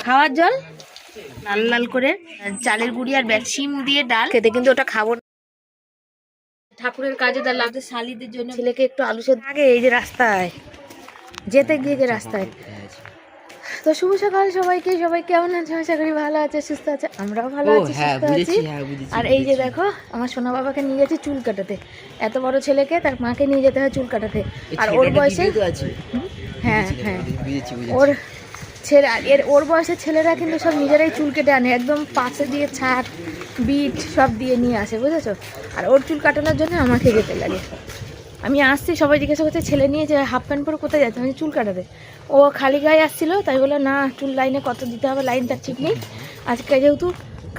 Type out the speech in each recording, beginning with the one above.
খাওয়ার জল লাল লাল করে চালের গুঁড়ি আর শিম দিয়ে ডাল খেতে, কিন্তু ওটা খাবো না। ঠাকুরের কাজে তার লাগছে শালিদের জন্য। ছেলেকে একটু আলু সেদ্ধ আগে এই যে রাস্তায় যেতে গিয়ে যে রাস্তায়। তো শুভ সকাল সবাইকে। সবাই কেমন আছে? আশা করি ভালো আছে, সুস্থ আছে। আমরাও ভালো আছি, সুস্থ আছি। আর এই যে দেখো আমার সোনা বাবাকে নিয়ে যাচ্ছি চুল কাটাতে। এত বড় ছেলেকে তার মাকে নিয়ে যেতে হয় চুল কাটাতে। আর ওর বয়সে হ্যাঁ হ্যাঁ ওর ছেলে ওর বয়সের ছেলেরা কিন্তু সব নিজেরাই চুল কেটে আনে, একদম পাশে দিয়ে ছাট বিট সব দিয়ে নিয়ে আসে, বুঝেছো? আর ওর চুল কাটানোর জন্য আমাকে যেতে লাগে। আমি আসছি, সবাই জিজ্ঞাসা করছে ছেলে নিয়ে যে হাফ প্যান্ট পরে কোথায় যাচ্ছে, আমি চুল কাটাতে। ও খালি গায়ে আসছিলো, তাই বলে না চুল লাইনে কত দিতে হবে, লাইন তার ঠিক নেই। আজকে যেহেতু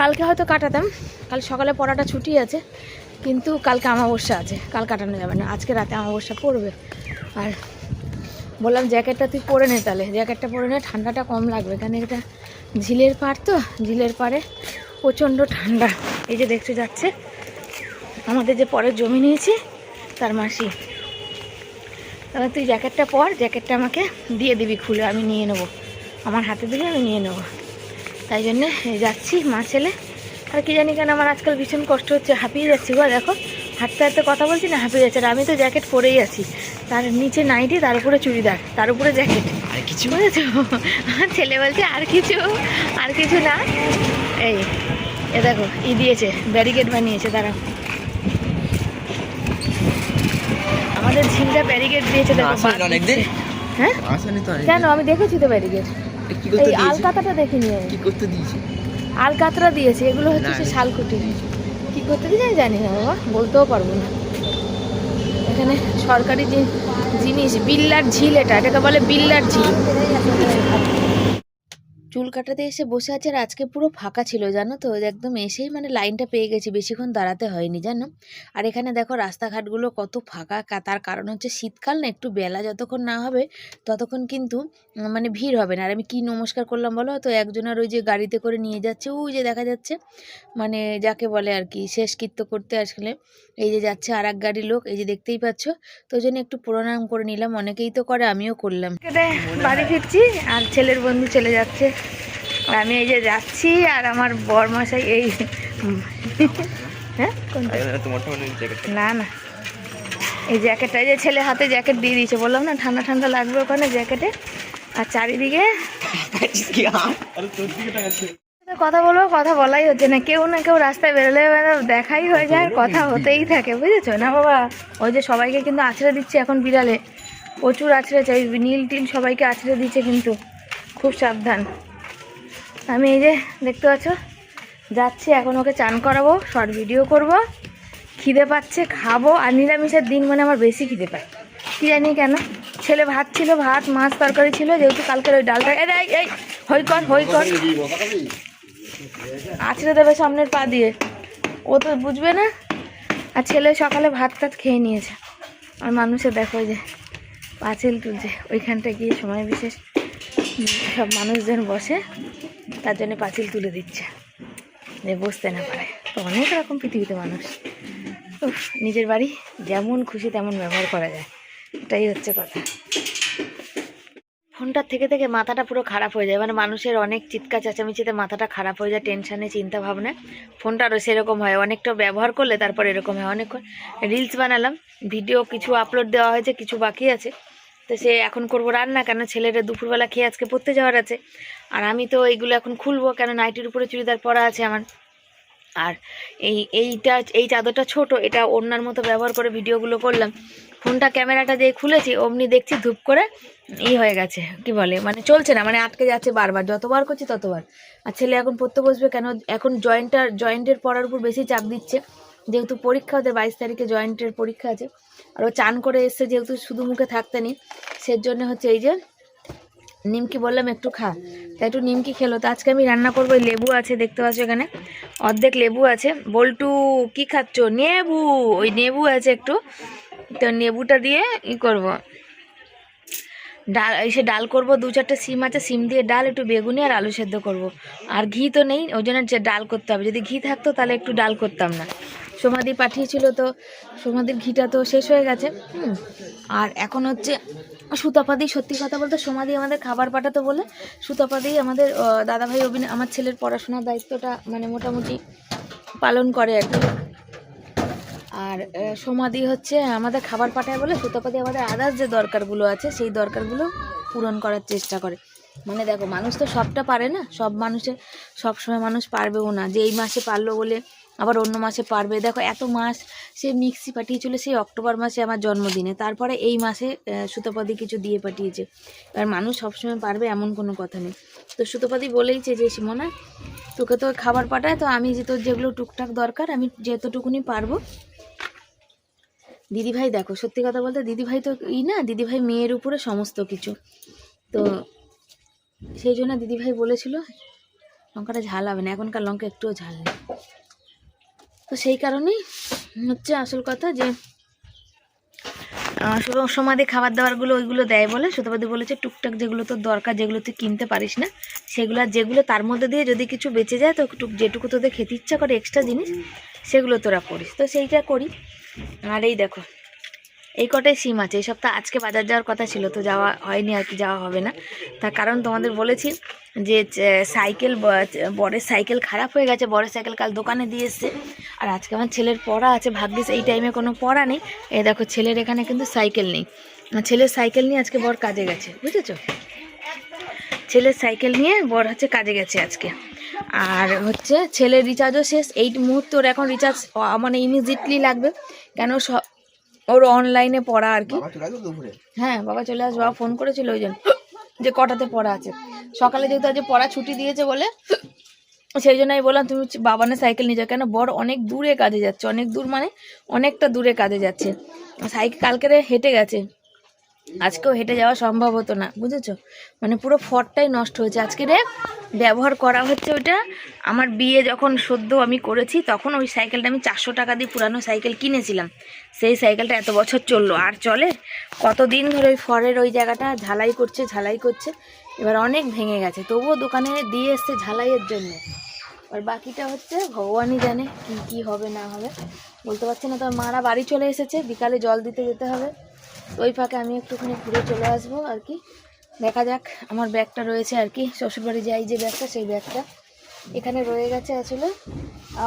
কালকে হয়তো কাটাতাম, কাল সকালে পড়াটা ছুটি আছে, কিন্তু কালকে অমাবস্যা আছে, কাল কাটানো যাবে না, আজকে রাতে অমাবস্যা পড়বে। আর বললাম জ্যাকেটটা তুই পরে নে, তাহলে জ্যাকেটটা পরে নে, ঠান্ডাটা কম লাগবে, কারণ এটা ঝিলের পাড় তো, ঝিলের পাড়ে প্রচণ্ড ঠান্ডা। এই যে দেখতে যাচ্ছে আমাদের যে পরের জমি নিয়েছি তার মাসি, তাহলে তুই জ্যাকেটটা পর, জ্যাকেটটা আমাকে দিয়ে দিবি খুলে, আমি নিয়ে নেবো, আমার হাতে দিলে আমি নিয়ে নেবো। তাই জন্যে যাচ্ছি মা ছেলে। আর কি জানি কেন আমার আজকাল ভীষণ কষ্ট হচ্ছে, হাঁপিয়ে যাচ্ছি গো, দেখো হাঁটতে হাঁটতে কথা বলছি না, হাঁপিয়ে যাচ্ছে। আর আমি তো জ্যাকেট পরেই আছি, তার নিচে নাইটি, তার উপরে চুড়িদার, তার উপরে জ্যাকেট, আর কিছু বুঝেছো? ছেলে বলছে আর কিছু না। এই এ দেখো ই দিয়েছে, ব্যারিকেড বানিয়েছে, দাঁড়াও, আমাদের ঝিলটা ব্যারিকেড দিয়েছে, দেখো। হ্যাঁ কেন? আমি দেখেছি তো ব্যারিকেড, এই আলকাতাটা দেখিনি আমি। কি করতে দিয়েছে? আলকাতরা দিয়েছে, এগুলো হচ্ছে সে শালকুটি। কি করতে দিয়েছে জানি না বাবা, বলতেও পারবো না। এখানে সরকারি জিনিস, বিল্লার ঝিল, এটাকে বলে বিল্লার ঝিল। চুল কাটাতে এসে বসে আছে, আর আজকে পুরো ফাঁকা ছিল জানো তো, একদম এসেই মানে লাইনটা পেয়ে গেছি, বেশিক্ষণ দাঁড়াতে হয়নি জানো। আর এখানে দেখো রাস্তাঘাটগুলো কত ফাঁকা, তার কারণ হচ্ছে শীতকাল না, একটু বেলা যতক্ষণ না হবে ততক্ষণ কিন্তু মানে ভিড় হবে না। আর আমি কি নমস্কার করলাম বলো তো, একজনের ওই যে গাড়িতে করে নিয়ে যাচ্ছে, ওই যে দেখা যাচ্ছে, মানে যাকে বলে আর কি শেষকৃত্য করতে আসলে, এই যে যাচ্ছে আর এক গাড়ি লোক, এই যে দেখতেই পাচ্ছ। তো ওই জন্য একটু প্রণাম করে নিলাম, অনেকেই তো করে, আমিও করলাম। বাড়ি ফিরছি আর ছেলের বন্ধু চলে যাচ্ছে, আর আমি এই যে যাচ্ছি, আর আমার বরমশাই এই হ্যাঁ না না এই জ্যাকেটটা, এই যে ছেলে হাতে জ্যাকেট দিয়ে দিয়েছে, বললাম না ঠান্ডা ঠান্ডা লাগবে ওখানে জ্যাকেটে। আর চারিদিকে কথা বলবো, কথা বলাই হচ্ছে না, কেউ না কেউ রাস্তায় বেরোলে দেখাই হয়ে যায়, কথা হতেই থাকে, বুঝেছো না বাবা? ওই যে সবাইকে কিন্তু আছড়ে দিচ্ছে এখন, বিড়ালে প্রচুর আছড়ে চাই, নীল টিল সবাইকে আছড়ে দিচ্ছে, কিন্তু খুব সাবধান। আমি এই যে দেখতে পাচ্ছ যাচ্ছি, এখন ওকে চান করাবো, শর্ট ভিডিও করব, খিদে পাচ্ছে খাবো। আর নিরামিষের দিন মানে আমার বেশি খিদে পায়, কী জানি কেন। ছেলে ভাত ছিল, ভাত মাছ তরকারি ছিল, যেহেতু কালকের ওই ডালটা, এই হই কর আছড়ে দেবে সামনের পা দিয়ে, ও তো বুঝবে না। আর ছেলে সকালে ভাত টাত খেয়ে নিয়েছে। আর মানুষে দেখো যে পাঁচিল তুলছে, ওইখানটা গিয়ে সময় বিশেষ সব মানুষজন বসে, তার জন্য পাঁচিল তুলে দিচ্ছে যে বসতে না পারে। তো অনেক রকম পৃথিবীতে মানুষ, নিজের বাড়ি যেমন খুশি তেমন ব্যবহার করা যায়, এটাই হচ্ছে কথা। ফোনটার থেকে থেকে মাথাটা পুরো খারাপ হয়ে যায়, মানে মানুষের অনেক চিৎকার চেঁচামেচিতে মাথাটা খারাপ হয়ে যায়, টেনশানে চিন্তা ভাবনায়। ফোনটারও সেরকম হয়, অনেকটা ব্যবহার করলে তারপর এরকম হয়। অনেকক্ষণ রিলস বানালাম, ভিডিও কিছু আপলোড দেওয়া হয়েছে, কিছু বাকি আছে। তো সে এখন করবো রান্না, কেন ছেলেটা দুপুরবেলা খেয়ে আজকে পড়তে যাওয়ার আছে। আর আমি তো এইগুলো এখন খুলবো, কেন নাইটির উপরে চুড়িদার পরা আছে আমার। আর এই চাদরটা ছোট, এটা ওড়নার মতো ব্যবহার করে ভিডিওগুলো করলাম। ফোনটা ক্যামেরাটা দিয়ে খুলেছি, অমনি দেখছি ধূপ করে হয়ে গেছে, কি বলে মানে চলছে না, মানে আটকে যাচ্ছে বারবার, যতবার করছি ততবার। আর ছেলে এখন পড়তে বসবে, কেন এখন জয়েন্টের পড়ার উপর বেশি চাপ দিচ্ছে, যেহেতু পরীক্ষা, ওদের 22 তারিখে জয়েন্টের পরীক্ষা আছে। আর ও চান করে এসছে, যেহেতু শুধু মুখে থাকতে নেই, সেজন্য হচ্ছে এই যে নিমকি বললাম একটু খা, তাই একটু নিমকি খেলো। তো আজকে আমি রান্না করবো, লেবু আছে দেখতে পাচ্ছ এখানে, অর্ধেক লেবু আছে। বল্টু কি খাচ্ছ? নেবু, ওই নেবু আছে একটু, তো নেবুটা দিয়ে করবো ডাল, এসে ডাল করবো। 2-4টে সিম আছে, সিম দিয়ে ডাল, একটু বেগুনি আর আলু সেদ্ধ করব। আর ঘি তো নেই, ওই জন্য ডাল করতে হবে। যদি ঘি থাকতো তাহলে একটু ডাল করতাম না। সোমাদি পাঠিয়েছিল, তো সোমাদির ঘিটা তো শেষ হয়ে গেছে। আর এখন হচ্ছে সুতাপাদি, সত্যি কথা বলতে সমাধি আমাদের খাবার পাঠাতো বলে সুতাপাদি আমাদের দাদাভাই আমার ছেলের পড়াশোনার দায়িত্বটা মানে মোটামুটি পালন করে আর কি। আর সমাধি হচ্ছে আমাদের খাবার পাঠায় বলে সুতাপাদি আমাদের আদার্স যে দরকারগুলো আছে সেই দরকারগুলো পূরণ করার চেষ্টা করে। মানে দেখো, মানুষ তো সবটা পারে না, সবসময় মানুষ পারবেও না যে এই মাসে পারলো বলে আবার অন্য মাসে পারবে। দেখো এত মাস সে মিক্সি পাঠিয়েছিল সেই অক্টোবর মাসে আমার জন্মদিনে, তারপরে এই মাসে সুতপাদি কিছু দিয়ে পাঠিয়েছে। এবার মানুষ সবসময় পারবে এমন কোনো কথা নেই। তো সুতপাদি বলেইছে যে সিমনা তোকে তো খাবার পাঠায়, তো আমি যে তোর যেগুলো টুকটাক দরকার আমি যতটুকুনি পারবো। দিদিভাই দেখো, সত্যি কথা বলতে দিদিভাই তো দিদিভাই মেয়ের উপরে সমস্ত কিছু। তো সেই জন্য দিদিভাই বলেছিল লঙ্কাটা ঝাল হবে না, এখনকার লঙ্কা একটুও ঝাল নেই। তো সেই কারণেই হচ্ছে আসল কথা যে সমাধি খাবার দাবারগুলো ওইগুলো দেয় বলে সুতপাদি বলেছে টুকটাক যেগুলো তোর দরকার, যেগুলো তুই কিনতে পারিস না সেগুলো, যেগুলো তার মধ্যে দিয়ে যদি কিছু বেঁচে যায় তো যেটুকু তোদের খেতে ইচ্ছা করে এক্সট্রা জিনিস সেগুলো তোরা করিস। তো সেইটা করি। আর এই দেখো এই কটাই সিম আছে। এই সপ্তাহ আজকে বাজার যাওয়ার কথা ছিল, তো যাওয়া হয়নি আর কি, যাওয়া হবে না। তার কারণ তোমাদের বলেছি যে বরের সাইকেল খারাপ হয়ে গেছে, বরের সাইকেল কাল দোকানে দিয়ে এসছে। আর আজকে আমার ছেলের পড়া আছে, ভাগ্যিস এই টাইমে কোনো পড়া নেই। এই দেখো ছেলের এখানে কিন্তু সাইকেল নেই, ছেলের সাইকেল নিয়ে আজকে বর কাজে গেছে, বুঝেছো? ছেলের সাইকেল নিয়ে বর হচ্ছে কাজে গেছে আজকে। আর হচ্ছে ছেলের রিচার্জও শেষ এই মুহূর্তে, ওর এখন রিচার্জ মানে ইমিডিয়েটলি লাগবে, কেন ওর অনলাইনে পড়া আর কি। হ্যাঁ বাবা চলে আসবে, বাবা ফোন করেছিল ওই জন্য যে কটাতে পড়া আছে। সকালে যেহেতু আজ পড়া ছুটি দিয়েছে বলে সেই জন্য আমি বললাম তুমি বাবানের সাইকেল নিয়ে যাও, কেন বড় অনেক দূরে কাজে যাচ্ছে, অনেক দূর মানে অনেকটা দূরে কাজে যাচ্ছে। সাইকেল কালকে হেঁটে গেছে, আজকেও হেঁটে যাওয়া সম্ভব হতো না, বুঝেছো? মানে পুরো ফটটাই নষ্ট হয়েছে। আজকে ব্যবহার করা হচ্ছে ওইটা আমার বিয়ে যখন সদ্য আমি করেছি তখন ওই সাইকেলটা আমি 400 টাকা দিয়ে পুরানো সাইকেল কিনেছিলাম। সেই সাইকেলটা এত বছর চললো, আর চলে কতদিন ধরে ওই ফরের ওই জায়গাটা ঝালাই করছে। এবার অনেক ভেঙে গেছে, তবুও দোকানে দিয়ে এসছে ঝালাইয়ের জন্য। আর বাকিটা হচ্ছে ভগবানই জানে কি হবে না হবে, বলতে পারছি না। তো মারা বাড়ি চলে এসেছে, বিকালে জল দিতে যেতে হবে। ওই ফাঁকে আমি একটুখানি ঘুরে চলে আসবো আর কি। দেখা যাক, আমার ব্যাগটা রয়েছে আর কি, শ্বশুরবাড়ি যাই যে ব্যাগটা, সেই ব্যাগটা এখানে রয়ে গেছে। আসলে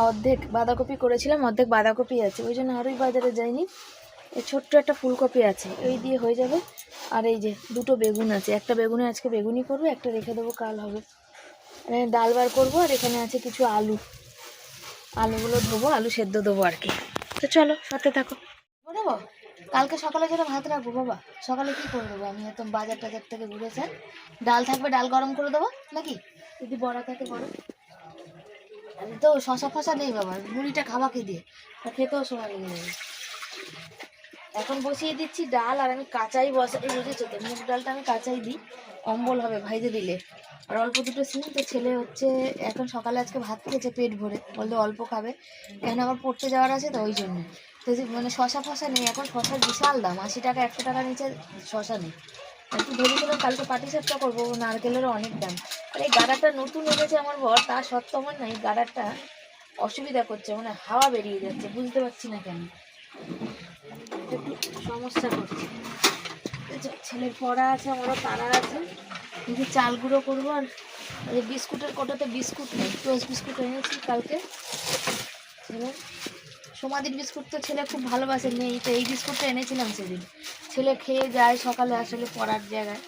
অর্ধেক বাঁধাকপি করেছিলাম, অর্ধেক বাঁধাকপি আছে, ওই জন্য আরোই বাজারে যাইনি। এই ছোট্ট একটা ফুলকপি আছে, এই দিয়ে হয়ে যাবে। আর এই যে দুটো বেগুন আছে, একটা বেগুনে আজকে বেগুনি করবো, একটা রেখে দেবো কাল হবে। ডাল বার করবো। আর এখানে আছে কিছু আলুগুলো ধোবো, আলু সেদ্ধ দেবো আর কি। তো চলো সাথে থাকো। দেবো কালকে সকালে যেটা ভাত রাখবো বাবা, সকালে কি করে দেবো আমি? এত বাজার টাজার থেকে ঘুরেছে, ডাল থাকবে, ডাল গরম করে দেবো নাকি? যদি বড়া থাকে বড়, তো শশা ফশা নেই বাবা, মুড়িটা খাওয়াকে দিয়ে খেতেও সময় লেগে যাবে। এখন বসিয়ে দিচ্ছি ডাল, আর আমি কাঁচাই বসাই, বুঝেছো তো? মুগ ডালটা আমি কাঁচাই দিই, অম্বল হবে ভাইজে দিলে। আর অল্প দুটো সিম, তো ছেলে হচ্ছে এখন সকালে আজকে ভাত খেয়েছে পেট ভরে, বলতে অল্প খাবে, কেন আবার পড়তে যাওয়ার আছে তো ওই জন্য। তো মানে শশা ফশা নেই এখন, শশার বিশাল দাম, 80 টাকা 100 টাকা নিচে শশা নেই। একটু ভেবেছিলাম কালকে পাটিসাপটা করবো, নারকেলেরও অনেক দাম। আর এই গাডারটা নতুন এনেছে আমার বর, তা সত্ত্বেও আমার না এই গাডারটা অসুবিধা করছে, মানে হাওয়া বেরিয়ে যাচ্ছে, বুঝতে পারছি না কেন, একটু সমস্যা করছে। ছেলের পড়া আছে, আমারও তারা আছে, কিন্তু চাল গুঁড়ো করবো। আর এই বিস্কুটের কোটাতে বিস্কুট নেই, টোস্ট বিস্কুট এনেছি কালকে ছেলে, সমাধির বিস্কুট তো ছেলে খুব ভালোবাসে, নেই তো এই বিস্কুটটা এনেছিলাম সেদিন, ছেলে খেয়ে যায় সকালে আসলে পড়ার জায়গায়।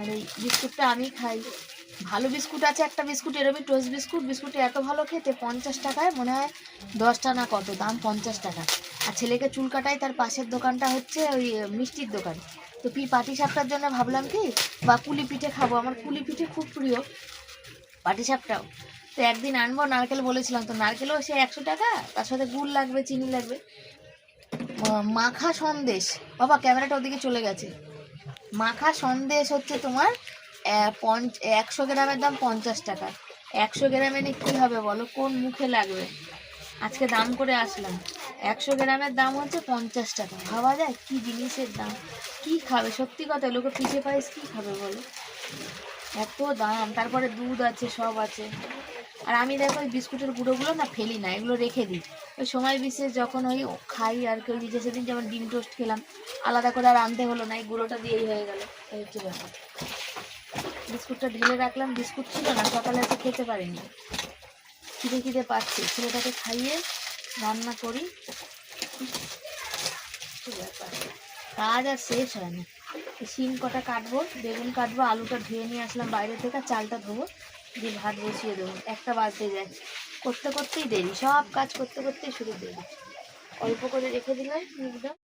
আর এই বিস্কুটটা আমি খাই, ভালো বিস্কুট আছে একটা বিস্কুট এরকমই টোস্ট বিস্কুটটা এত ভালো খেতে, 50 টাকায় মনে হয় 10টা না কত দাম, 50 টাকা। আর ছেলেকে চুল কাটাই, তার পাশের দোকানটা হচ্ছে ওই মিষ্টির দোকান। তো পাটিসাপটার জন্য ভাবলাম কি বা পুলি পিঠে খাবো, আমার পুলি পিঠে খুব প্রিয়, পাটিসাপটাও। তো একদিন আনবো, নারকেল বলেছিলাম, তো নারকেলও সে 100 টাকা, তার সাথে গুড় লাগবে, চিনি লাগবে। মাখা সন্দেশ, বাবা ক্যামেরাটা ওদিকে চলে গেছে, মাখা সন্দেশ হচ্ছে তোমার 100 গ্রামের দাম 50 টাকা। 100 গ্রামে নিয়ে কী হবে বলো, কোন মুখে লাগবে? আজকে দাম করে আসলাম, 100 গ্রামের দাম হচ্ছে 50 টাকা। ভাবা যায় কি জিনিসের দাম, কি খাবে? সত্যি কথা, লোকে পিঠে পায়েস কি খাবে বলো, এত দাম। তারপরে দুধ আছে, সব আছে। আর আমি দেখো ওই বিস্কুটের গুঁড়োগুলো না ফেলি না, এগুলো রেখে দিই। ওই সময় বিশেষ যখন ওই খাই আর কি, ওই যে সেদিন যেমন ডিম টোস্ট খেলাম, আলাদা করে আর আনতে হলো না, এই গুঁড়োটা দিয়েই হয়ে গেল। এই হচ্ছে ব্যাপার। বিস্কুটটা ঢেলে রাখলাম, বিস্কুট ছিল না, সকালে এসে খেতে পারিনি, খিদে খিদে পাচ্ছি, ছেলেটাকে খাইয়ে রান্না করি। ব্যাপার, কাজ আর শেষ হয় না। শিম কটা কাটবো, বেগুন কাটবো, আলুটা ধুয়ে নিয়ে আসলাম বাইরে থেকে, চালটা ধোবো, দিয়ে ভাত বসিয়ে দেবো। 1টা বাজতে যায়, করতে করতেই দেরি, সব কাজ করতে করতেই শুরু দেরি। অল্প করে রেখে দিলাম একদম।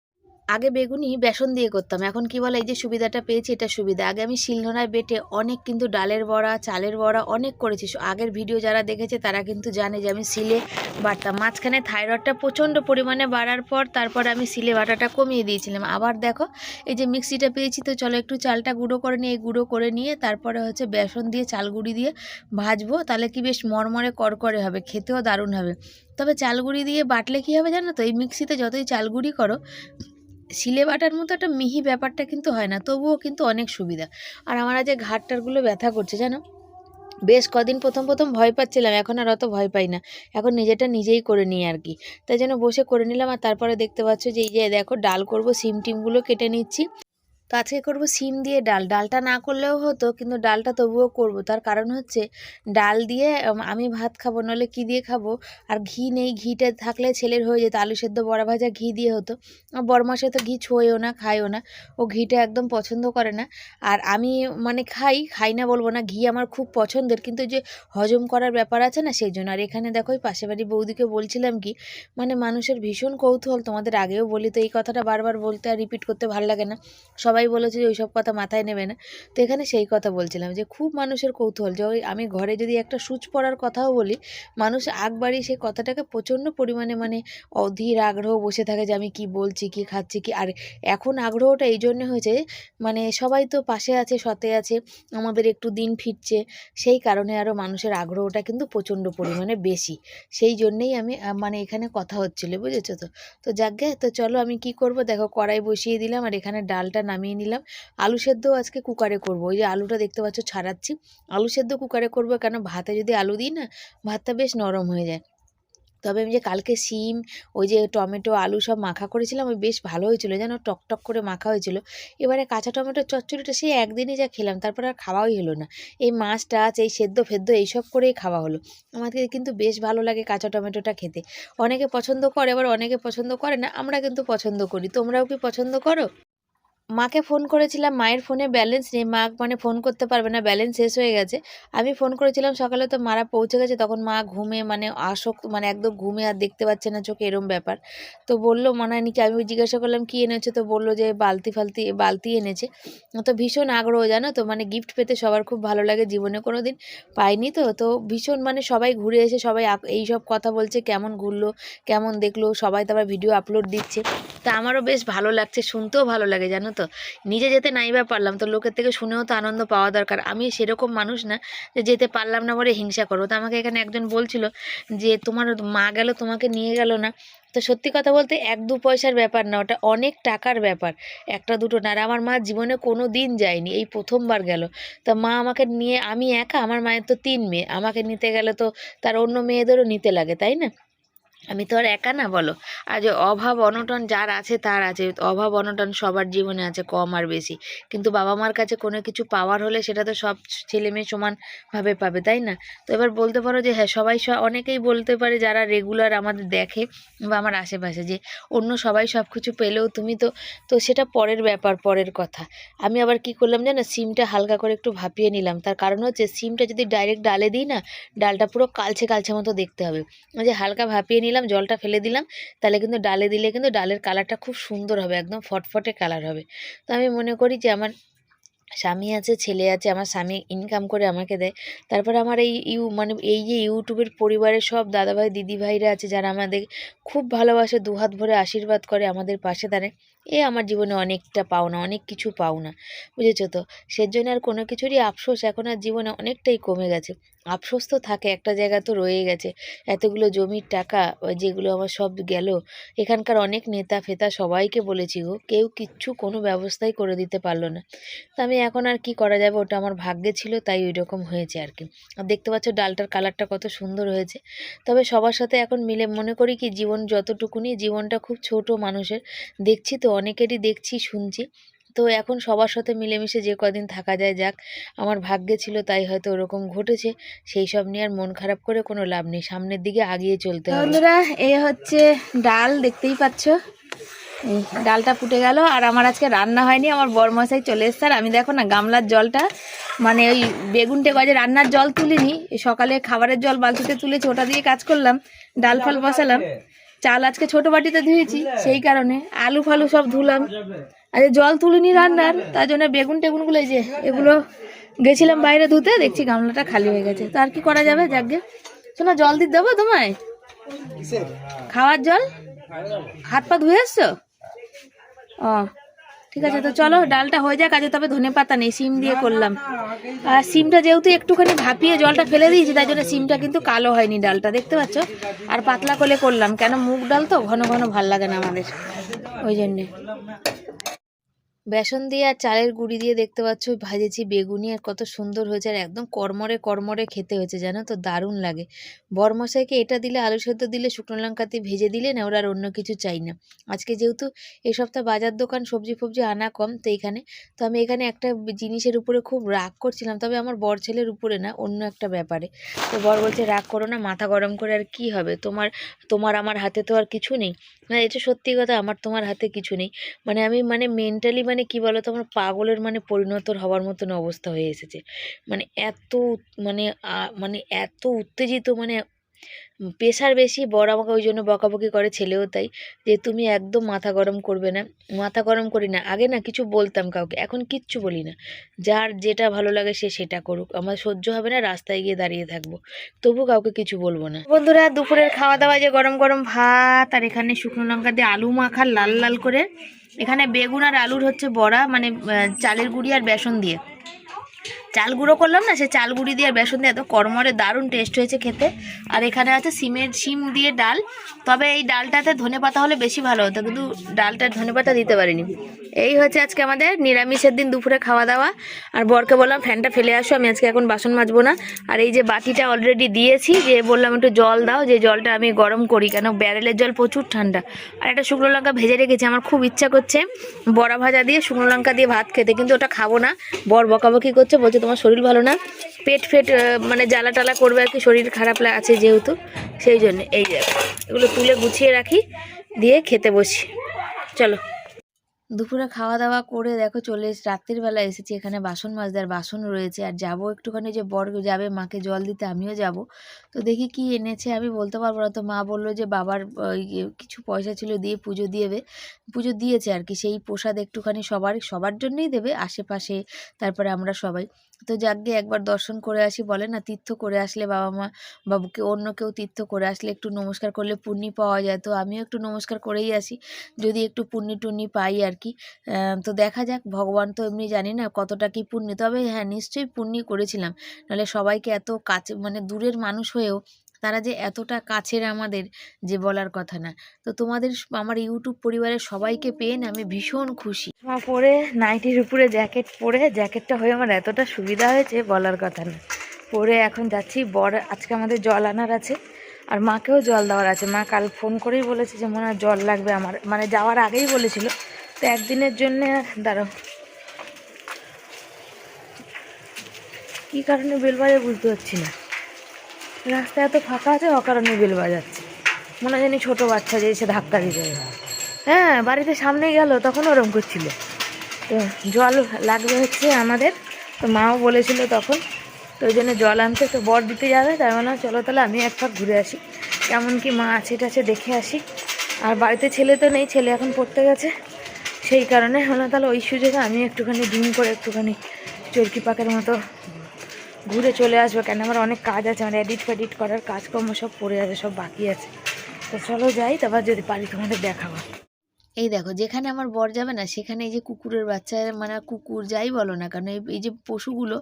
আগে বেগুনি বেসন দিয়ে করতাম, এখন কি বলে এই যে সুবিধাটা পেয়েছি, এটা সুবিধা। আগে আমি শিলনোড়ায় বেটে অনেক কিন্তু ডালের বড়া, চালের বড়া অনেক করেছি। আগের ভিডিও যারা দেখেছে তারা কিন্তু জানে যে আমি শিলে বাটতাম। মাঝখানে থাইরয়েডটা প্রচণ্ড পরিমাণে বাড়ার পর তারপর আমি শিলে বাটাটা কমিয়ে দিয়েছিলাম। আবার দেখো এই যে মিক্সিটা পেয়েছি, তো চলো একটু চালটা গুঁড়ো করে নিয়ে, এই গুঁড়ো করে নিয়ে তারপরে হচ্ছে বেসন দিয়ে চালগুঁড়ি দিয়ে ভাজবো, তাহলে কি বেশ মরমরে করকরে হবে, খেতেও দারুণ হবে। তবে চালগুঁড়ি দিয়ে বাটলে কী হবে জানো তো, এই মিক্সিতে যতই চালগুঁড়ি করো, শিলে বাটার মতো একটা মিহি ব্যাপারটা কিন্তু হয় না, তবুও কিন্তু অনেক সুবিধা। আর আমার আজ ঘাটটারগুলো ব্যথা করছে জানো, বেশ কদিন প্রথম প্রথম ভয় পাচ্ছিলাম, এখন আর অত ভয় পাই না, এখন নিজেটা নিজেই করে নিই আর কি। তাই জন্য বসে করে নিলাম। আর তারপরে দেখতে পাচ্ছ যে এই যে দেখো ডাল করব, সিম টিমগুলো কেটে নিচ্ছি। তো আজকে করবো সিম দিয়ে ডাল। ডালটা না করলেও হতো, কিন্তু ডালটা তবুও করব, তার কারণ হচ্ছে ডাল দিয়ে আমি ভাত খাবো, নাহলে কী দিয়ে খাবো। আর ঘি নেই, ঘিটা থাকলে ছেলের হয়ে যেত, আলু সেদ্ধ বড়া ভাজা ঘি দিয়ে হতো। আর বড়মাসে তো ঘি ছোঁয়েও না, খায়ও না, ও ঘিটা একদম পছন্দ করে না। আর আমি মানে খাই না বলবো না, ঘি আমার খুব পছন্দের, কিন্তু যে হজম করার ব্যাপার আছে না, সেই জন্য। আর এখানে দেখো ওই পাশে বাড়ি বৌদিকে বলছিলাম কি, মানে মানুষের ভীষণ কৌতূহল, তোমাদের আগেও বলি, তো এই কথাটা বারবার বলতে আর রিপিট করতে ভালো লাগে না। সবাই বলেছে যে ওইসব কথা মাথায় নেবে না, তো এখানে সেই কথা বলছিলাম যে খুব মানুষের কৌতূহল, যে আমি ঘরে যদি একটা সুচ পড়ার কথাও বলি, মানুষ আগ বাড়িয়ে সেই কথাটাকে প্রচণ্ড পরিমাণে মানে অধীর আগ্রহ বসে থাকে যে আমি কি বলছি, কি খাচ্ছি কি। আর এখন আগ্রহটা এই জন্য হয়েছে, মানে সবাই তো পাশে আছে, সতে আছে, আমাদের একটু দিন ফিরছে, সেই কারণে আরও মানুষের আগ্রহটা কিন্তু প্রচণ্ড পরিমাণে বেশি। সেই জন্যেই আমি মানে এখানে কথা হচ্ছিলো, বুঝেছো তো। তো যাকগে, তো চলো আমি কি করব, দেখো কড়াই বসিয়ে দিলাম, আর এখানে ডালটা নামিয়ে নিলাম। আলু সেদ্ধ আজকে কুকারে করব, ওই যে আলুটা দেখতে পাচ্ছ ছাড়াচ্ছি, আলু সেদ্ধ কুকারে করব, কেন ভাতে যদি আলু দিই না, ভাতটা বেশ নরম হয়ে যায়। তবে আমি যে কালকে শিম, ওই যে টমেটো আলু সব মাখা করেছিলাম, ওই বেশ ভালো হয়েছিল যেন, টকটক করে মাখা হয়েছিল। এবারে কাঁচা টমেটোর চচ্চড়িটা সেই একদিনই যা খেলাম, তারপর আর খাওয়াই হলো না। এই মাছ টাছ, এই সেদ্ধ ফেদ্ধ এইসব করেই খাওয়া হলো। আমাকে কিন্তু বেশ ভালো লাগে কাঁচা টমেটোটা খেতে। অনেকে পছন্দ করে, আবার অনেকে পছন্দ করে না, আমরা কিন্তু পছন্দ করি। তোমরাও কি পছন্দ করো? মাকে ফোন করেছিলাম, মায়ের ফোনে ব্যালেন্স নেই, মা মানে ফোন করতে পারবে না, ব্যালেন্স শেষ হয়ে গেছে। আমি ফোন করেছিলাম সকালে, তো মারা পৌঁছে গেছে, তখন মা ঘুমে মানে আসক্ত, মানে একদম ঘুমে, আর দেখতে পাচ্ছে না চোখে, এরম ব্যাপার। তো বললো মনে হয় নাকি, আমি জিজ্ঞাসা করলাম কী এনেছে, তো বললো যে বালতি এনেছে। তো ভীষণ আগ্রহ জানো তো, মানে গিফট পেতে সবার খুব ভালো লাগে, জীবনে কোনো দিন পাইনি, তো ভীষণ মানে সবাই ঘুরে এসে সবাই এই সব কথা বলছে, কেমন ঘুরলো, কেমন দেখলো, সবাই তো আবার ভিডিও আপলোড দিচ্ছে। তা আমারও বেশ ভালো লাগছে, শুনতেও ভালো লাগে জানো তো। নিজে যেতে নাই বা পারলাম, তো লোকের থেকে শুনেও তো আনন্দ পাওয়া দরকার। আমি সেরকম মানুষ না যে যেতে পারলাম না বলে হিংসা করবো। তো আমাকে এখানে একজন বলছিল যে তোমার মা গেল, তোমাকে নিয়ে গেল না। তো সত্যি কথা বলতে 1-2 পয়সার ব্যাপার না, ওটা অনেক টাকার ব্যাপার, একটা দুটো না। আর আমার মা জীবনে কোনো দিন যায়নি, এই প্রথমবার গেল। তা মা আমাকে নিয়ে, আমি একা, আমার মায়ের তো 3 মেয়ে, আমাকে নিতে গেলে তো তার অন্য মেয়েদেরও নিতে লাগে, তাই না? আমি তো আর একা না বলো। আর যে অভাব অনটন যার আছে তার আছে, অভাব অনটন সবার জীবনে আছে, কম আর বেশি। কিন্তু বাবা মার কাছে কোনো কিছু পাওয়ার হলে সেটা তো সব ছেলে মেয়ে সমানভাবে পাবে, তাই না? তো এবার বলতে পারো যে হ্যাঁ, অনেকেই বলতে পারে যারা রেগুলার আমাদের দেখে বা আমার আশেপাশে, যে অন্য সবাই সব কিছু পেলেও তুমি তো, তো সেটা পরের ব্যাপার, পরের কথা। আমি আবার কি করলাম জানো, সিমটা হালকা করে একটু ভাপিয়ে নিলাম, তার কারণ হচ্ছে সিমটা যদি ডাইরেক্ট ডালে দিই না, ডালটা পুরো কালচে কালচে মতো দেখতে হবে। ওই যে হালকা ভাপিয়ে নিলাম, জলটা ফেলে দিলাম, তাহলে কিন্তু ডালে দিলে কিন্তু ডালের কালারটা খুব সুন্দর হবে, একদম ফটফটে কালার হবে। তো আমি মনে করি যে আমার স্বামী আছে, ছেলে আছে, আমার স্বামী ইনকাম করে আমাকে দেয়। তারপরে আমার মানে এই যে ইউটিউবের পরিবারের সব দাদাভাই দিদিভাইরা আছে, যারা আমাদের খুব ভালোবাসে, দুহাত ভরে আশীর্বাদ করে, আমাদের পাশে দাঁড়ায়, এ আমার জীবনে অনেকটা পাওনা, অনেক কিছু পাওনা, বুঝেছো তো। সেজন্য আর কোনো কিছুরই আফসোস এখন আর জীবনে অনেকটাই কমে গেছে। আফসোস তো থাকে, একটা জায়গা তো রয়ে গেছে, এতগুলো জমির টাকা যেগুলো আমার সব গেল। এখানকার অনেক নেতা ফেতা সবাইকে বলেছি গো, কেউ কিচ্ছু কোনো ব্যবস্থাই করে দিতে পারলো না। তো আমি এখন আর কি করা যাবে, ওটা আমার ভাগ্যে ছিল তাই ওই রকম হয়েছে আর কি। আর দেখতে পাচ্ছ ডালটার কালারটা কত সুন্দর হয়েছে। তবে সবার সাথে এখন মিলে মনে করি কি জীবন যতটুকুনি, জীবনটা খুব ছোট মানুষের, দেখছি তো অনেকেরই দেখছি শুনছি। তো এখন সবার সাথে মিলেমিশে যে কদিন থাকা যায় যাক, আমার ভাগ্যে ছিল তাই হয়তো ওরকম ঘটেছে। সেই সব নিয়ে আর মন খারাপ করে কোনো লাভ নেই, সামনের দিকে আগিয়ে চলতে হবে। বন্ধুরা এই হচ্ছে ডাল, দেখতেই পাচ্ছ এই ডালটা ফুটে গেল। আর আমার আজকে রান্না হয়নি, আমার বরমশাই চলে এসছে। আর আমি দেখো না গামলার জলটা, মানে ওই বেগুনটে গজে রান্নার জল তুলিনি, সকালে খাবারের জল বালতিতে তুলেছি, ওটা দিয়ে কাজ করলাম, ডাল ফাল বসালাম। চাল আজকে ছোট বাটিতে ধুয়েছি, সেই কারণে আলু ফালু সব ধুলাম। আর জল তুলিনি রান্নার, তার জন্য বেগুন টেগুনগুলো এই যে এগুলো গেছিলাম বাইরে ধুতে, দেখছি গামলাটা খালি হয়ে গেছে। তো আর কি করা যাবে, যাকে শোনা জল দিতে দেবো তোমায়, খাওয়ার জল। হাত পা ধুয়ে এসছো? ও ঠিক আছে, তো চলো ডালটা হয়ে যাক। আজ তবে ধনে পাতা নেই, সিম দিয়ে করলাম। আর সিমটা যেহেতু একটুখানি ভাপিয়ে জলটা ফেলে দিয়েছি, তাই জন্য সিমটা কিন্তু কালো হয়নি, ডালটা দেখতে পাচ্ছ। আর পাতলা করে করলাম, কেন মুগ ডাল তো ঘন ঘন ভাল লাগে না আমাদের, ওই জন্যে। বেসন দিয়ে আর চালের গুঁড়ি দিয়ে দেখতে পাচ্ছ ভাজেছি বেগুনি, আর কত সুন্দর হয়েছে, আর একদম কড়মড়ে কড়মড়ে খেতে হয়েছে, জানো তো দারুণ লাগে। বরমশাইকে এটা দিলে, আলু সেদ্ধ দিলে, শুকনো লঙ্কা দিয়ে ভেজে দিলে না, ওরা আর অন্য কিছু চাই না। আজকে যেহেতু এই সপ্তাহ বাজার দোকান সবজি ফবজি আনা কম, তো এখানে তো আমি এখানে একটা জিনিসের উপরে খুব রাগ করছিলাম, তবে আমার বর ছেলের উপরে না, অন্য একটা ব্যাপারে। তো বর বলছে রাগ করো না, মাথা গরম করে আর কি হবে, তোমার তোমার আমার হাতে তো আর কিছু নেই। না এটা সত্যি কথা, আমার তোমার হাতে কিছু নেই। মানে আমি মানে মেন্টালি মানে কি বলতো, আমার পাগলের মানে পরিণত হওয়ার মতন অবস্থা হয়ে এসেছে। মানে এত মানে মানে এত উত্তেজিত, মানে প্রেশার বেশি। বড় আমাকে ওই জন্য বকাবকি করে, ছেলেও তাই, যে তুমি একদম মাথা গরম করবে না। মাথা গরম করি না, আগে না কিছু বলতাম কাউকে, এখন কিচ্ছু বলি না। যার যেটা ভালো লাগে সে সেটা করুক, আমার সহ্য হবে না, রাস্তায় গিয়ে দাঁড়িয়ে থাকবো, তবু কাউকে কিছু বলবো না। বন্ধুরা দুপুরের খাওয়া দাওয়া যে গরম গরম ভাত, আর এখানে শুকনো লঙ্কা দিয়ে আলু মাখা লাল লাল করে, এখানে বেগুন আর আলুর হচ্ছে বড়া, মানে চালের গুঁড়ি আর বেসন দিয়ে চাল গুঁড়ো করলাম না, সে চাল গুঁড়ি দিয়ে আর বেসন দিয়ে এত কড়মড়ে দারুণ টেস্ট হয়েছে খেতে। আর এখানে আছে সিম দিয়ে ডাল, তবে এই ডালটাতে ধনেপাতা হলে বেশি ভালো হতো, কিন্তু ডালটার ধনেপাতা দিতে পারিনি। এই হচ্ছে আজকে আমাদের নিরামিষের দিন দুপুরে খাওয়া দাওয়া। আর বরকে বললাম ফ্যানটা ফেলে আসো, আমি আজকে এখন বাসন মাজবো না। আর এই যে বাটিটা অলরেডি দিয়েছি, যে বললাম একটু জল দাও, যে জলটা আমি গরম করি, কেন ব্যারেলের জল প্রচুর ঠান্ডা। আর একটা শুকনো লঙ্কা ভেজে রেখেছি, আমার খুব ইচ্ছা করছে বড়া ভাজা দিয়ে শুকনো লঙ্কা দিয়ে ভাত খেতে, কিন্তু ওটা খাবো না। বর বকাবকি করছে, বলছে তোমার শরীর ভালো না, পেট মানে জ্বালা টালা করবে আর কি, শরীর খারাপ আছে যেহেতু, সেই জন্য এই যে এগুলো তুলে গুছিয়ে রাখি, দিয়ে খেতে বসি। চলো দুপুরে খাওয়া দাওয়া করে দেখো চলে রাত্রির বেলা এসেছি, এখানে বাসন মাজতে, আর বাসন রয়েছে। আর যাবো একটুখানি, যে বর যাবে মাকে জল দিতে, আমিও যাব। তো দেখি কি এনেছে, আমি বলতে পারবো না। তো মা বললো যে বাবার কিছু পয়সা ছিল দিয়ে পুজো দিয়েছে আর কি, সেই প্রসাদ একটুখানি সবার জন্যই দেবে আশেপাশে, তারপরে আমরা সবাই। তো যাকে একবার দর্শন করে আসি, বলে না তীর্থ করে আসলে বাবা মা বাবুকে, অন্য কেউ তীর্থ করে আসলে একটু নমস্কার করলে পুণ্যি পাওয়া যায়। তো আমিও একটু নমস্কার করেই আসি, যদি একটু পুণ্যি টুন্নি পাই আর কি। তো দেখা যাক, ভগবান তো এমনি জানি না কতটা কি পুণ্য, তবে হ্যাঁ নিশ্চয়ই পুণ্যি করেছিলাম, নাহলে সবাইকে এত কাছে, মানে দূরের মানুষ হয়েও তারা যে এতটা কাছের আমাদের, যে বলার কথা না। তো তোমাদের আমার ইউটিউব পরিবারের সবাইকে পেয়ে না আমি ভীষণ খুশি। পরে নাইটির উপরে জ্যাকেট পরে, জ্যাকেটটা হয়ে আমার এতটা সুবিধা হয়েছে বলার কথা না। পরে এখন যাচ্ছি, বর আজকে আমাদের জল আনার আছে, আর মাকেও জল দেওয়ার আছে। মা কাল ফোন করেই বলেছে যে মনে হয় জল লাগবে আমার, মানে যাওয়ার আগেই বলেছিল। তো একদিনের জন্যে, দাঁড়াও কী কারণে বেল বাজে বুঝতে পারছি না, রাস্তা এত ফাঁকা আছে, অকারণে বেল বাজাচ্ছে, মনে হয় জানি ছোটো বাচ্চা যে এসে ধাক্কা দিতে। হ্যাঁ বাড়িতে সামনে গেল তখন ওরম করছিল। তো জল লাগবে হচ্ছে আমাদের, তো মাও বলেছিল তখন, তো ওই জন্য জল আনতে। তো বর দিতে যাবে, তাই বললাম চলো তাহলে আমি এক পাক ঘুরে আসি, কেমন কি মা আছে টাছে দেখে আসি। আর বাড়িতে ছেলে তো নেই, ছেলে এখন পড়তে গেছে, সেই কারণে হলো তাহলে ওই সুযোগে আমি একটুখানি ডিম করে একটুখানি চরকি পাকের মতো ঘুরে চলে আসবো। কেন আমার অনেক কাজ আছে, আমার এডিট ফেডিট করার কাজকর্ম সব পড়ে আছে, সব বাকি আছে। তো চলো যাই, তারপর যদি পারি তোমাদের দেখাবো। এই দেখো যেখানে আমার বর যাবে না সেখানে এই যে কুকুরের বাচ্চা, মানে কুকুর যাই বলো না কেন, এই যে পশুগুলো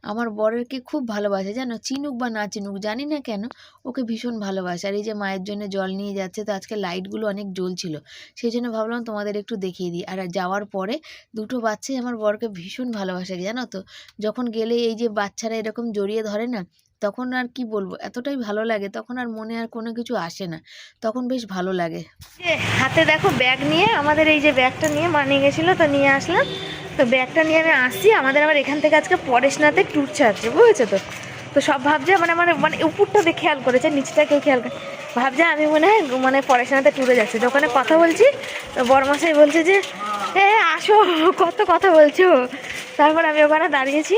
আমার বরেরকে খুব ভালোবাসে, জানো, চিনুক বা না চিনুক জানি না কেন ওকে ভীষণ ভালোবাসে। আর এই যে মায়ের জন্য জল নিয়ে যাচ্ছে, তো আজকে লাইটগুলো অনেক জ্বলছিল, সেই জন্য ভাবলাম তোমাদের একটু দেখিয়ে দিই। আর যাওয়ার পরে দুটো বাচ্চাই আমার বরকে ভীষণ ভালোবাসে, জানো তো। যখন গেলে এই যে বাচ্চারা এরকম জড়িয়ে ধরে না, তখন আর কি বলবো, এতটাই ভালো লাগে, তখন আর মনে আর কোনো কিছু আসে না, তখন বেশ ভালো লাগে। হাতে দেখো ব্যাগ নিয়ে, আমাদের এই যে ব্যাগটা নিয়ে মা নিয়ে গেছিলো, তো নিয়ে আসলাম। তো ব্যাগটা নিয়ে আমি আসছি, আমাদের আবার এখান থেকে আজকে পরেশনাথে ট্যুর ছাড়ছে, বুঝেছো তো। তো সব ভাবছে মানে মানে মানে উপরটা দিয়ে খেয়াল করেছে, নিচটা কেউ খেয়াল করে, ভাবছে আমি মনে হয় মানে পরেশনাথে ট্যুরে যাচ্ছি। তো ওখানে কথা বলছি, তো বড়মশাই বলছে যে আসো, কত কথা বলছো। তারপর আমি ওখানে দাঁড়িয়েছি,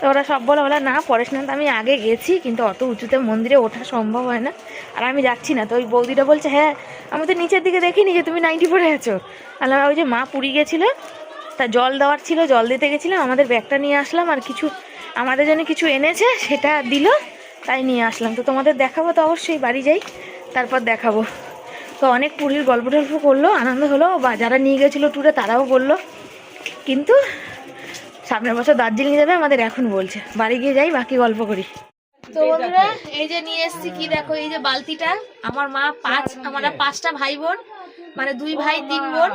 তো ওরা সব বলে না পরেশনাথ আমি আগে গেছি, কিন্তু অত উঁচুতে মন্দিরে ওঠা সম্ভব হয় না, আর আমি যাচ্ছি না। তো ওই বৌদিটা বলছে হ্যাঁ আমি তো নিচের দিকে দেখিনি যে তুমি 90 পরে আছো। আর ওই যে মা পুরী গেছিলো, তা জল দেওয়ার ছিল, জল দিতে গেছিলাম, আমাদের ব্যাগটা নিয়ে আসলাম, আর কিছু আমাদের জন্য কিছু এনেছে সেটা দিল, তাই নিয়ে আসলাম। তো তোমাদের দেখাবো, তো অবশ্যই বাড়ি যাই তারপর দেখাবো। তো অনেক পুরীর গল্প টল্প করলো, আনন্দ হলো, বা যারা নিয়ে গেছিলো ট্যুরে তারাও বললো, কিন্তু সামনের বছর দার্জিলিং যাবে আমাদের এখন বলছে। বাড়ি গিয়ে যাই বাকি গল্প করি। তো বন্ধুরা এই যে নিয়ে এসেছি, কি দেখো, এই যে বালতিটা, আমার মা আমরা 5টা ভাই বোন, মানে 2 ভাই 3 বোন,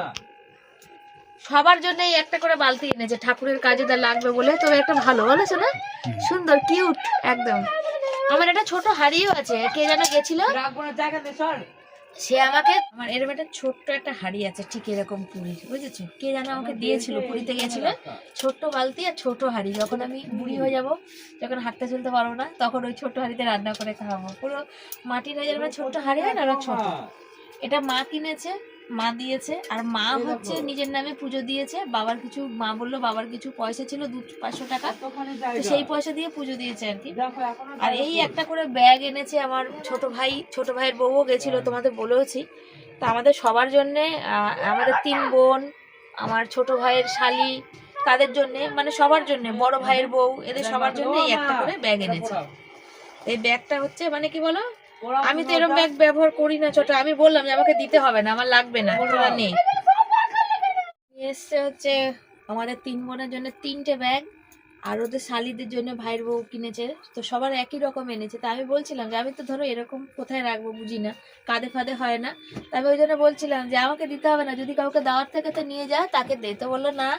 সবার জন্য একটা করে বালতি এনেছে, ঠাকুরের কাজে যা লাগবে বলে। তো একটা ভালো বলেছো না, সুন্দর কিউট একদম। আমার একটা ছোট হাড়িও আছে, কে যেন গেছিল সে আমাকে, আমার এরকম একটা ছোট্ট একটা হাড়ি আছে ঠিক এরকম পুরীর, বুঝেছো, কে যেন আমাকে দিয়েছিল, পুরীতে গেছিল, ছোট্ট বালতি আর ছোট হাড়ি। যখন আমি বুড়ি হয়ে যাব, যখন হাঁটতে চলতে পারবো না, তখন ওই ছোট্ট হাড়িতে রান্না করে খাওয়াবো। পুরো মাটির হয়ে যাবে, ছোট্ট হাড়ি হয় না, ছোট। এটা মা কিনেছে, মা দিয়েছে, আর মা হচ্ছে নিজের নামে পুজো দিয়েছে। বাবার কিছু, মা বললো বাবার কিছু পয়সা ছিল 200-500 টাকা, তো সেই পয়সা দিয়ে পুজো দিয়েছে আর কি। আর এই একটা করে ব্যাগ এনেছে আমার ছোট ভাইয়ের বউও গেছিল, তোমাদের বলেওছি। তো আমাদের সবার জন্যে, আমাদের 3 বোন, আমার ছোট ভাইয়ের শালি, তাদের জন্যে, মানে সবার জন্যে, বড় ভাইয়ের বউ, এদের সবার জন্য এই একটা করে ব্যাগ এনেছে। এই ব্যাগটা হচ্ছে মানে কি বলো, আমি তো এরকম ব্যাগ ব্যবহার করি না ছোট, আমি বললাম যে আমাকে দিতে হবে না, আমার লাগবে না, তোরা নেই। এসছে হচ্ছে আমাদের 3 বোনের জন্য 3টে ব্যাগ, আর ওদের শালিদের জন্য ভাইয়ের বউ কিনেছে, তো সবার একই রকম এনেছে। তা আমি বলছিলাম যে আমি তো ধরো এরকম কোথায় রাখবো বুঝি না, কাঁধে ফাঁদে হয় না, তাই ওই জন্য বলছিলাম যে আমাকে দিতে হবে না, যদি কাউকে দাওয়ার থেকে তো নিয়ে যা, তাকে দে। তো বললো না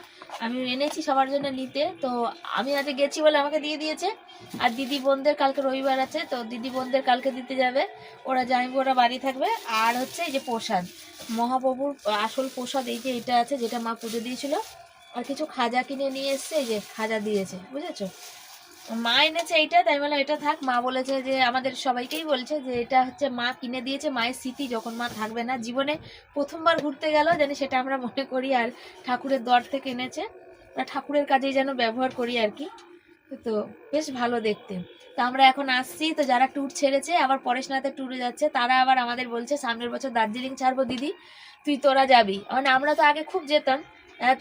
আমি এনেছি সবার জন্য নিতে, তো আমি আজকে গেছি বলে আমাকে দিয়ে দিয়েছে। আর দিদি বোনদের কালকে রবিবার আছে, তো দিদি বোনদের কালকে দিতে যাবে, ওরা যাইব, ওরা বাড়ি থাকবে। আর হচ্ছে এই যে প্রসাদ, মহাপ্রভুর আসল প্রসাদ এই যে এটা আছে, যেটা মা পুজো দিয়েছিল, আর কিছু খাজা কিনে নিয়ে এসছে, এই যে খাজা দিয়েছে, বুঝেছো। মা এনেছে এইটা, তাই বলে এটা থাক। মা বলেছে যে আমাদের সবাইকেই বলছে যে এটা হচ্ছে মা কিনে দিয়েছে, মায়ের স্মৃতি, যখন মা থাকবে না, জীবনে প্রথমবার ঘুরতে গেল জানি, সেটা আমরা মনে করি। আর ঠাকুরের দর থেকে এনেছে, ঠাকুরের কাজেই যেন ব্যবহার করি আর কি। তো বেশ ভালো দেখতে। তো আমরা এখন আসছি, তো যারা ট্যুর ছেড়েছে আবার পরেশনাথে ট্যুরে যাচ্ছে, তারা আবার আমাদের বলছে সামনের বছর দার্জিলিং ছাড়বো দিদি, তোরা যাবি। মানে আমরা তো আগে খুব যেতাম,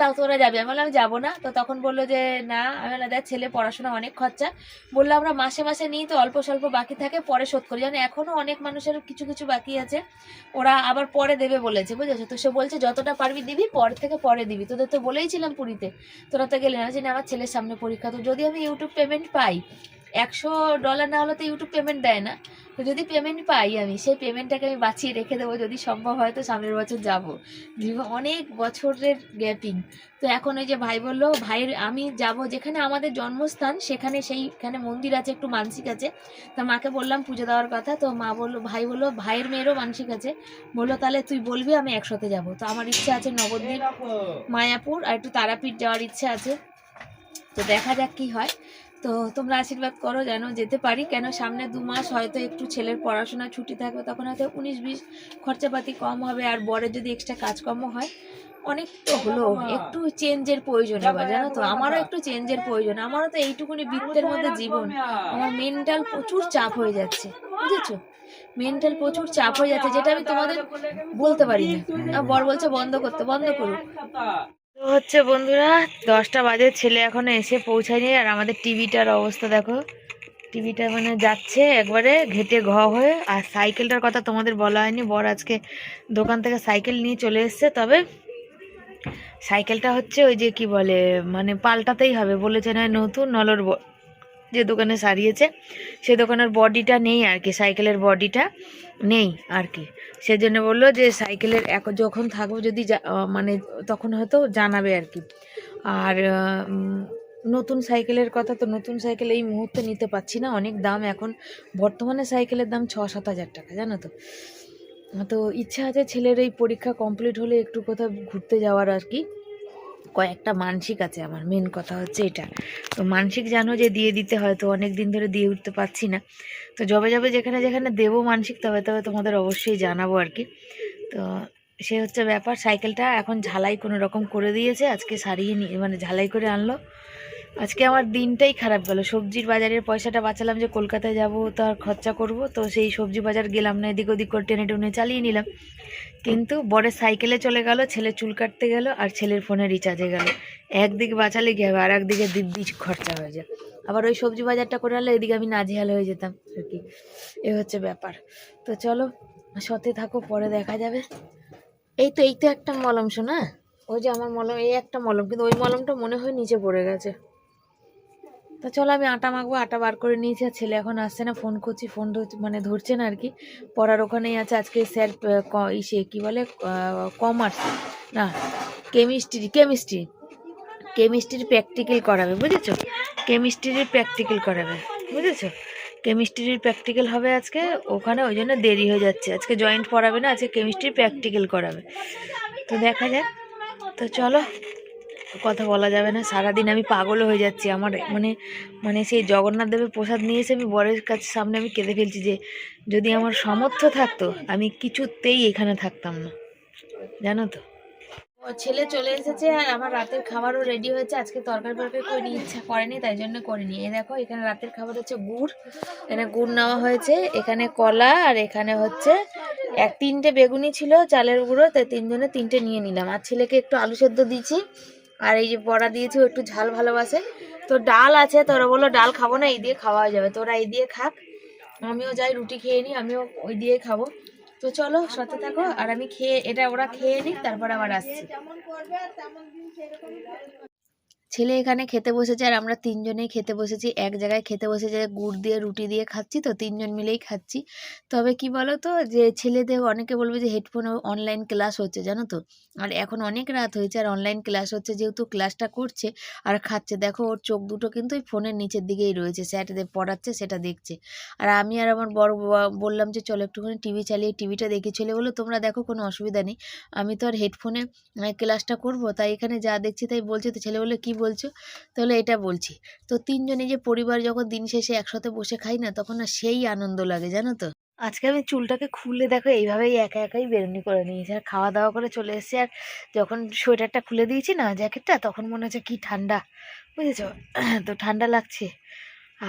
তাও তোরা যাবি। আমি বললাম যাবো না। তো তখন বললো যে না, আমি বললাম দেখ ছেলে পড়াশোনা অনেক খরচা, বললো আমরা মাসে মাসে নিই, তো অল্প স্বল্প বাকি থাকে পরে শোধ করি, জানো এখনো অনেক মানুষের কিছু কিছু বাকি আছে, ওরা আবার পরে দেবে বলেছে, বুঝেছো। তো সে বলছে যতটা পারবি দিবি, পর থেকে পরে দিবি, তোদের তো বলেইছিলাম পুরীতে, তোরা তো গেলে না। যে আমার ছেলের সামনে পরীক্ষা, তো যদি আমি ইউটিউব পেমেন্ট পাই, $100 না হলে তো ইউটিউব পেমেন্ট দেয় না, তো যদি পেমেন্ট পাই আমি, সেই পেমেন্টটাকে আমি বাঁচিয়ে রেখে দেবো, যদি সম্ভব হয় তো সামনের বছর যাবো। অনেক বছরের গ্যাপিং। তো এখন ওই যে ভাই বললো, ভাইয়ের আমি যাব যেখানে আমাদের জন্মস্থান, সেখানে সেইখানে মন্দির আছে, একটু মানসিক আছে। তা মাকে বললাম পুজো দেওয়ার কথা, তো মা বললো, ভাই বললো ভাইয়ের মেয়েরও মানসিক আছে, বললো তাহলে তুই বলবি, আমি একসাথে যাব। তো আমার ইচ্ছা আছে নবদ্বীপ, মায়াপুর আর একটু তারাপীঠ যাওয়ার ইচ্ছা আছে, তো দেখা যাক কি হয়। তো তোমরা আশীর্বাদ করো যেন যেতে পারি, কেন সামনে 2 মাস হয়তো একটু ছেলের পড়াশোনা ছুটি থাকবে, তখন হয়তো 19-20 খরচাপাতি কম হবে, আর বরের যদি এক্সট্রা কাজকর্ম হয়, অনেক তো হলো, একটু চেঞ্জের প্রয়োজন হবে, জানো তো, আমারও একটু চেঞ্জের প্রয়োজন। আমারও তো এইটুকুনি বৃত্তের মধ্যে জীবন, আমার মেন্টাল প্রচুর চাপ হয়ে যাচ্ছে, বুঝেছো, মেন্টাল প্রচুর চাপ হয়ে যাচ্ছে, যেটা আমি তোমাদের বলতে পারি না। বর বলছে বন্ধ করুক। তো হচ্ছে বন্ধুরা 10টা বাজে, ছেলে এখনো এসে পৌঁছায়নি, আর আমাদের টিভিটার অবস্থা দেখো, টিভিটা মানে যাচ্ছে একবারে ঘেটে ঘ হয়ে। আর সাইকেলটার কথা তোমাদের বলা হয়নি, বর আজকে দোকান থেকে সাইকেল নিয়ে চলে এসছে। তবে সাইকেলটা হচ্ছে ওই যে কি বলে মানে পাল্টাতেই হবে বলেছে, না নতুন নলর যে দোকানে সারিয়েছে সে দোকানের বডিটা নেই আর কি, সাইকেলের বডিটা নেই আর কি। সেজন্য বললো যে সাইকেলের যখন থাকবো যদি মানে তখন হয়তো জানাবে আর কি। আর নতুন সাইকেলের কথা, তো নতুন সাইকেল এই মুহূর্তে নিতে পারছি না, অনেক দাম এখন। বর্তমানে সাইকেলের দাম 6-7 হাজার টাকা, জানো তো। তো ইচ্ছা আছে ছেলের এই পরীক্ষা কমপ্লিট হলে একটু কোথাও ঘুরতে যাওয়ার আর কি। কয়েকটা মানসিক আছে আমার, মেন কথা হচ্ছে এটা। তো মানসিক জানো যে দিয়ে দিতে হয়, তো অনেক দিন ধরে দিয়ে উঠতে পারছি না। তো যবে যবে যেখানে যেখানে দেবো মানসিক তবে তবে তোমাদের অবশ্যই জানাবো আর কি। তো সে হচ্ছে ব্যাপার। সাইকেলটা এখন ঝালাই কোনো রকম করে দিয়েছে, আজকে সারিয়ে নিয়ে মানে ঝালাই করে আনলো। আজকে আমার দিনটাই খারাপ গেল। সবজির বাজারের পয়সাটা বাঁচালাম যে কলকাতায় যাব তো আর খরচা করব, তো সেই সবজি বাজার গেলাম না, এদিক ওদিক করে টেনে টুনে চালিয়ে নিলাম। কিন্তু বরের সাইকেলে চলে গেল, ছেলে চুল কাটতে গেল, আর ছেলের ফোনে রিচার্জে গেল। একদিকে বাঁচালে কি হবে, আর একদিকে দিব্যি খরচা হয়ে যায়। আবার ওই সবজি বাজারটা করে আনলে এদিকে আমি নাজেহাল হয়ে যেতাম আর কি। এ হচ্ছে ব্যাপার। তো চলো সাথে থাকো, পরে দেখা যাবে। এই তো একটা মলম শোনা, ওই যে আমার মলম, এই একটা মলম, কিন্তু ওই মলমটা মনে হয় নিচে পড়ে গেছে। তো চলো আমি আটা মাখবো, আটা বার করে নিয়েছি। আর ছেলে এখন আসছে না, ফোন করছি, ফোন মানে ধরছে না আর কি। পড়ার ওখানেই আছে আজকে স্যার, ইসে কী বলে কমার্স না কেমিস্ট্রির প্র্যাকটিক্যাল করাবে, বুঝেছো? কেমিস্ট্রির প্র্যাকটিক্যাল করাবে, বুঝেছো? কেমিস্ট্রির প্র্যাকটিক্যাল হবে আজকে ওখানে, ওই জন্য দেরি হয়ে যাচ্ছে। আজকে জয়েন্ট পড়াবে না, আজকে কেমিস্ট্রির প্র্যাকটিক্যাল করাবে। তো দেখা যাক। তো চলো, কথা বলা যাবে না, সারাদিন আমি পাগল হয়ে যাচ্ছি। আমার মানে মানে সেই জগন্নাথ দেবের প্রসাদ নিয়ে এসে আমি বরের কাছে সামনে আমি কেঁদে ফেলছি যে যদি আমার সামর্থ্য থাকতো আমি কিছুতেই এখানে থাকতাম না, জানো তো। ও ছেলে চলে এসেছে আর আমার রাতের খাবারও রেডি হয়েছে। আজকে তরকারি করে ইচ্ছা করেনি, তাই জন্য করিনি। এই দেখো এখানে রাতের খাবার হচ্ছে গুড়, এখানে গুড় নেওয়া হয়েছে, এখানে কলা, আর এখানে হচ্ছে 3টে বেগুনি ছিল চালের গুঁড়ো, তাই 3জনে 3টে নিয়ে নিলাম। আর ছেলেকে একটু আলু সেদ্ধ দিয়েছি, আর এই যে বড়া দিয়েছি, ও একটু ঝাল ভালোবাসে। তো ডাল আছে, তোরা বললো ডাল খাবো না, এই দিয়ে খাওয়া যাবে, তোরা এই দিয়ে খাক, আমিও যাই রুটি খেয়ে নিই, আমিও ওই দিয়ে খাবো। তো চলো সাথে থাকো, আর আমি এটা ওরা খেয়ে নিই, তারপর আবার আসছি। ছেলে এখানে খেতে বসেছে আর আমরা 3জনেই খেতে বসেছি, এক জায়গায় খেতে বসেছে, গুড় দিয়ে রুটি দিয়ে খাচ্ছি, তো 3জন মিলেই খাচ্ছি। তবে কি বলো তো, যে ছেলেদের অনেকে বলবে যে হেডফোনে অনলাইন ক্লাস হচ্ছে, জানো তো। আর এখন অনেক রাত হয়েছে আর অনলাইন ক্লাস হচ্ছে, যেহেতু ক্লাসটা করছে আর খাচ্ছে। দেখো ওর চোখ দুটো কিন্তু ওই ফোনের নিচের দিকেই রয়েছে, স্যার পড়াচ্ছে সেটা দেখছে। আর আমি আর আমার বড় বললাম যে চলো একটুখানি টিভি চালিয়ে টিভিটা দেখি। ছেলে বললো তোমরা দেখো, কোনো অসুবিধা নেই, আমি তো আর হেডফোনে ক্লাসটা করবো, তাই এখানে যা দেখছি তাই বলছে। তো ছেলে বললো কী বলছো, তাহলে এটা বলছি। তো 3জনে যে পরিবার যখন দিন শেষে একসাথে বসে খাই না, তখন না সেই আনন্দ লাগে, জানো তো। আজকে আমি চুলটাকে খুলে দেখো এইভাবেই একা একাই বেরুনি করে নিয়েছি, আর খাওয়া দাওয়া করে চলে এসেছি। আর যখন সোয়েটারটা খুলে দিয়েছি না জ্যাকেটটা, তখন মনে হচ্ছে কি ঠান্ডা, বুঝেছো। তো ঠান্ডা লাগছে।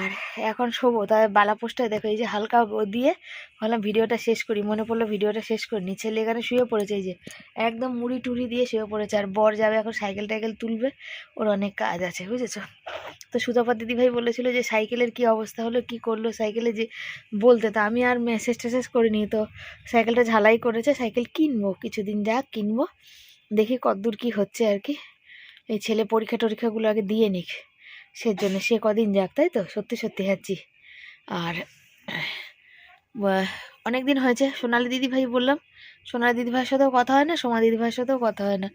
আর এখন শোবো, তাই বালাপোস্টায় দেখো এই যে হালকা দিয়ে ভাবলাম ভিডিওটা শেষ করি, মনে পড়লো ভিডিওটা শেষ করিনি। ছেলে এখানে শুয়ে পড়েছে, এই যে একদম মুড়ি টুড়ি দিয়ে শুয়ে পড়েছে। আর বর যাবে এখন সাইকেল টাইকেল তুলবে, ওর অনেক কাজ আছে, বুঝেছো। তো সুতপা দিদিভাই বলেছিল যে সাইকেলের কি অবস্থা হলো, কি করলো সাইকেলে, যে বলতে। তো আমি আর মেসেজ টেসেজ করিনি। তো সাইকেলটা ঝালাই করেছে, সাইকেল কিনবো, কিছুদিন যাক কিনবো, দেখি কতদূর কি হচ্ছে আর কি। এই ছেলে পরীক্ষা টরীক্ষাগুলো আগে দিয়ে নিক, সেজন্য সে কদিন যাক, তাই তো। সত্যি সত্যি হ্যাঁছি। আর অনেক দিন হয়েছে সোনালি দিদিভাই বললাম, সোনালি দিদিভাইয়ের সাথেও কথা হয় না, সোমা দিদিভাইয়ের সাথেও কথা হয় না।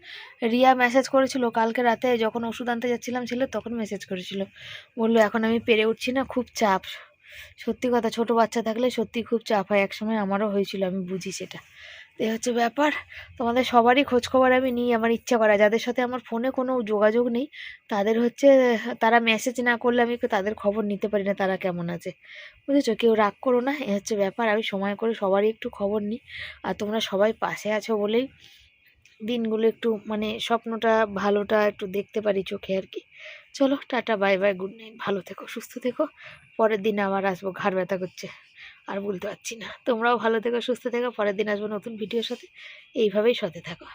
রিয়া মেসেজ করেছিল কালকে রাতে, যখন ওষুধ আনতে যাচ্ছিলাম ছিল, তখন মেসেজ করেছিল, বললো এখন আমি পেরে উঠছি না, খুব চাপ। সত্যি কথা, ছোট বাচ্চা থাকলে সত্যি খুব চাপ হয়, একসময় আমারও হয়েছিল, আমি বুঝি সেটা। এই হচ্ছে ব্যাপার। তোমাদের সবারই খোঁজখবর আমি নিই, আমার ইচ্ছা করা। যাদের সাথে আমার ফোনে কোনো যোগাযোগ নেই তাদের হচ্ছে, তারা মেসেজ না করলে আমি তাদের খবর নিতে পারি না, তারা কেমন আছে, বুঝেছো। কেউ রাগ করো না, এ হচ্ছে ব্যাপার। আমি সময় করে সবারই একটু খবর নিই, আর তোমরা সবাই পাশে আছো বলেই দিনগুলো একটু মানে স্বপ্নটা ভালোটা একটু দেখতে পারি চোখে আর কি। চলো tata, bye bye, good night, ভালো থেকো, সুস্থ থেকো। পরের দিন আবার আসবো, ঘাড় ব্যথা করছে আর বলতে পারছি না। তোমরাও ভালো থেকো, সুস্থ থেকো, পরের দিন আসবো নতুন ভিডিওর সাথে। এইভাবেই সাথে থাকো।